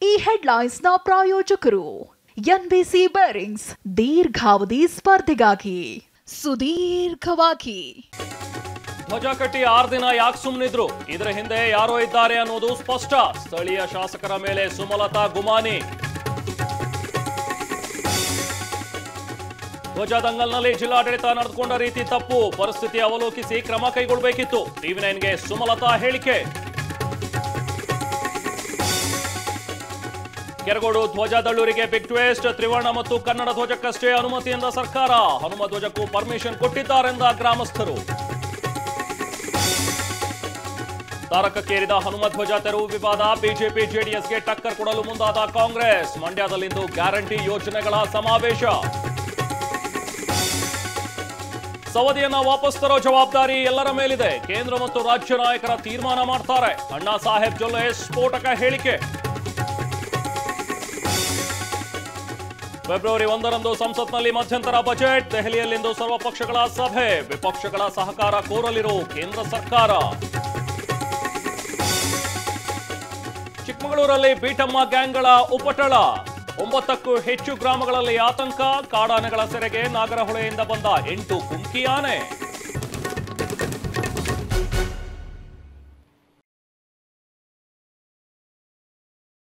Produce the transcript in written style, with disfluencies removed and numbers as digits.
ಈ ಹೆಡ್ಲೈನ್ಸ್ನ ಪ್ರಾಯೋಜಕರು NBC bearings ದೀರ್ಘಾವಧಿ ಸ್ಪರ್ಧೆಗಾಗಿ ಸುದೀರ್ಘವಾಗಿ ಧ್ವಜ ಕಟ್ಟಿ 6 ದಿನ ಯಾಕೆ ಸುಮ್ಮನಿದ್ರು? ಇದರ ಹಿಂದೆ ಯಾರೋ ಇದ್ದಾರೆ ಅನ್ನೋದು ಸ್ಪಷ್ಟ. ಸ್ಥಳೀಯ ಶಾಸಕರ ಮೇಲೆ ಸುಮಲತಾ ಗುಮಾನಿ. ಧ್ವಜದಂಗಲ್ನಲ್ಲಿ ಜಿಲ್ಲಾಡಳಿತ ನಡೆದುಕೊಂಡ ರೀತಿ ತಪ್ಪು, ಪರಿಸ್ಥಿತಿ ಅವಲೋಕಿಸಿ ಕ್ರಮ ಕೈಗೊಳ್ಳಬೇಕಿತ್ತು. ಟಿವಿ9ಗೆ ಸುಮಲತಾ ಹೇಳಿಕೆ. ಕೆರಗೋಡು ಧ್ವಜದಳ್ಳೂರಿಗೆ ಬಿಗ್ ಟ್ವಿಸ್ಟ್. ತ್ರಿವರ್ಣ ಮತ್ತು ಕನ್ನಡ ಧ್ವಜಕ್ಕಷ್ಟೇ ಅನುಮತಿಯಿಂದ ಸರ್ಕಾರ. ಹನುಮ ಧ್ವಜಕ್ಕೂ ಪರ್ಮಿಷನ್ ಕೊಟ್ಟಿದ್ದಾರೆಂದ ಗ್ರಾಮಸ್ಥರು. ತಾರಕಕ್ಕೇರಿದ ಹನುಮ ಧ್ವಜ ತೆರವು ವಿವಾದ. ಬಿಜೆಪಿ ಜೆಡಿಎಸ್ಗೆ ಟಕ್ಕರ್ ಕೊಡಲು ಮುಂದಾದ ಕಾಂಗ್ರೆಸ್. ಮಂಡ್ಯದಲ್ಲಿಂದು ಗ್ಯಾರಂಟಿ ಯೋಜನೆಗಳ ಸಮಾವೇಶ. ಸವದಿಯನ್ನ ವಾಪಸ್ ತರೋ ಜವಾಬ್ದಾರಿ ಎಲ್ಲರ ಮೇಲಿದೆ. ಕೇಂದ್ರ ಮತ್ತು ರಾಜ್ಯ ನಾಯಕರ ತೀರ್ಮಾನ ಮಾಡ್ತಾರೆ. ಅಣ್ಣಾ ಸಾಹೇಬ್ ಜೊಲ್ಲೆ ಸ್ಫೋಟಕ ಹೇಳಿಕೆ. ಫೆಬ್ರವರಿ 1ರಂದು ಸಂಸತ್ನಲ್ಲಿ ಮಧ್ಯಂತರ ಬಜೆಟ್. ದೆಹಲಿಯಲ್ಲಿಂದು ಸರ್ವಪಕ್ಷಗಳ ಸಭೆ. ವಿಪಕ್ಷಗಳ ಸಹಕಾರ ಕೋರಲಿರೋ ಕೇಂದ್ರ ಸರ್ಕಾರ. ಚಿಕ್ಕಮಗಳೂರಲ್ಲಿ ಬೀಟಮ್ಮ ಗ್ಯಾಂಗ್ಗಳ ಉಪಟಳ. 9ಕ್ಕೂ ಹೆಚ್ಚು ಗ್ರಾಮಗಳಲ್ಲಿ ಆತಂಕ. ಕಾಡಾನೆಗಳ ಸೆರೆಗೆ ನಾಗರಹೊಳೆಯಿಂದ ಬಂದ 8 ಕುಮ್ಕಿ ಆನೆ.